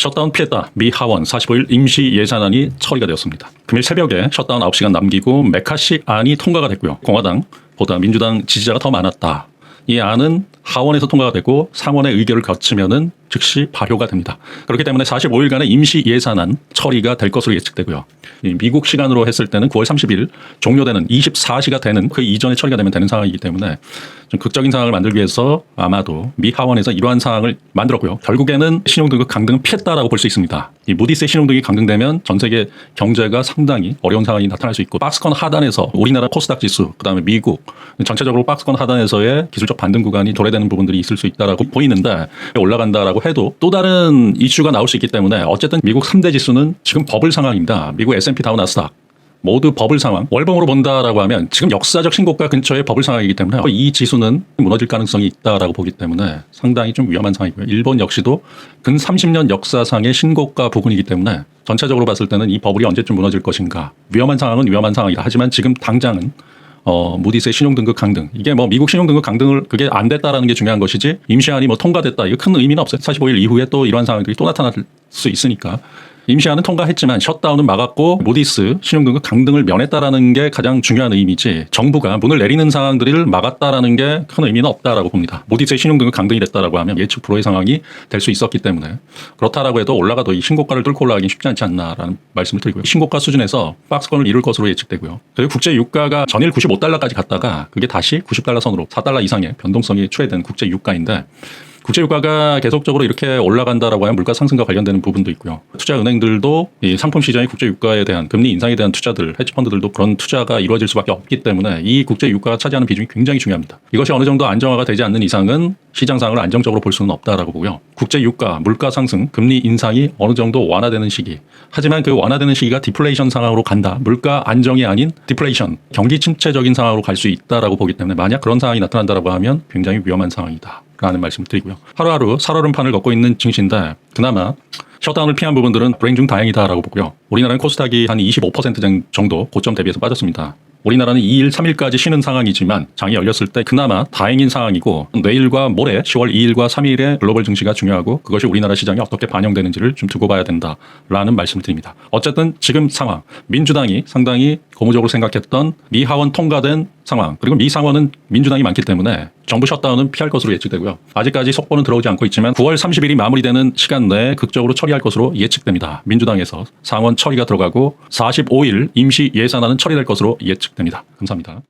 셧다운 피했다. 미 하원 45일 임시 예산안이 처리가 되었습니다. 금일 새벽에 셧다운 9시간 남기고 메카시 안이 통과가 됐고요. 공화당보다 민주당 지지자가 더 많았다. 이 안은 하원에서 통과가 되고 상원의 의결을 거치면은 즉시 발효가 됩니다. 그렇기 때문에 45일간의 임시 예산안 처리가 될 것으로 예측되고요. 미국 시간으로 했을 때는 9월 30일 종료되는 24시가 되는 그 이전에 처리가 되면 되는 상황이기 때문에 좀 극적인 상황을 만들기 위해서 아마도 미 하원에서 이러한 상황을 만들었고요. 결국에는 신용등급 강등은 피했다라고 볼 수 있습니다. 이 무디스의 신용등급이 강등되면 전 세계 경제가 상당히 어려운 상황이 나타날 수 있고 박스권 하단에서 우리나라 코스닥 지수, 그다음에 미국 전체적으로 박스권 하단에서의 기술적 반등 구간이 도래되는 부분들이 있을 수 있다라고 보이는데 올라간다라고 해도 또 다른 이슈가 나올 수 있기 때문에 어쨌든 미국 3대 지수는 지금 버블 상황입니다. 미국 S&P 다우 나스닥 모두 버블 상황. 월봉으로 본다라고 하면 지금 역사적 신고가 근처의 버블 상황이기 때문에 이 지수는 무너질 가능성이 있다라고 보기 때문에 상당히 좀 위험한 상황이고요. 일본 역시도 근 30년 역사상의 신고가 부근이기 때문에 전체적으로 봤을 때는 이 버블이 언제쯤 무너질 것인가. 위험한 상황은 위험한 상황이다. 하지만 지금 당장은 무디스의 신용등급 강등. 이게 뭐 미국 신용등급 강등을 그게 안 됐다라는 게 중요한 것이지 임시안이 뭐 통과됐다. 이거 큰 의미는 없어요. 45일 이후에 또 이러한 상황들이 또 나타날 수 있으니까. 임시안은 통과했지만 셧다운은 막았고 무디스 신용등급 강등을 면했다라는 게 가장 중요한 의미지 정부가 문을 내리는 상황들을 막았다라는 게 큰 의미는 없다라고 봅니다. 무디스의 신용등급 강등이 됐다라고 하면 예측 불허의 상황이 될 수 있었기 때문에 그렇다라고 해도 올라가도 이 신고가를 뚫고 올라가긴 쉽지 않지 않나라는 말씀을 드리고요. 신고가 수준에서 박스권을 이룰 것으로 예측되고요. 그리고 국제 유가가 전일 95달러까지 갔다가 그게 다시 90달러 선으로 4달러 이상의 변동성이 추해된 국제 유가인데 국제 유가가 계속적으로 이렇게 올라간다라고 하면 물가 상승과 관련되는 부분도 있고요. 투자 은행들도 이 상품 시장의 국제 유가에 대한 금리 인상에 대한 투자들, 헤지 펀드들도 그런 투자가 이루어질 수밖에 없기 때문에 이 국제 유가가 차지하는 비중이 굉장히 중요합니다. 이것이 어느 정도 안정화가 되지 않는 이상은 시장 상황을 안정적으로 볼 수는 없다라고 보고요. 국제 유가, 물가 상승, 금리 인상이 어느 정도 완화되는 시기. 하지만 그 완화되는 시기가 디플레이션 상황으로 간다. 물가 안정이 아닌 디플레이션, 경기 침체적인 상황으로 갈 수 있다라고 보기 때문에 만약 그런 상황이 나타난다라고 하면 굉장히 위험한 상황이다. 라는 말씀을 드리고요. 하루하루 살얼음판을 걷고 있는 증시인데 그나마 셧다운을 피한 부분들은 불행 중 다행이다라고 보고요. 우리나라는 코스닥이 한 25% 정도 고점 대비해서 빠졌습니다. 우리나라는 2일, 3일까지 쉬는 상황이지만 장이 열렸을 때 그나마 다행인 상황이고 내일과 모레 10월 2일과 3일에 글로벌 증시가 중요하고 그것이 우리나라 시장에 어떻게 반영되는지를 좀 두고 봐야 된다라는 말씀을 드립니다. 어쨌든 지금 상황, 민주당이 상당히 고무적으로 생각했던 미 하원 통과된 상황 그리고 미 상원은 민주당이 많기 때문에 정부 셧다운은 피할 것으로 예측되고요. 아직까지 속보는 들어오지 않고 있지만 9월 30일이 마무리되는 시간 내에 극적으로 처리할 것으로 예측됩니다. 민주당에서 상원 처리가 들어가고 45일 임시 예산안은 처리될 것으로 예측됩니다. 감사합니다.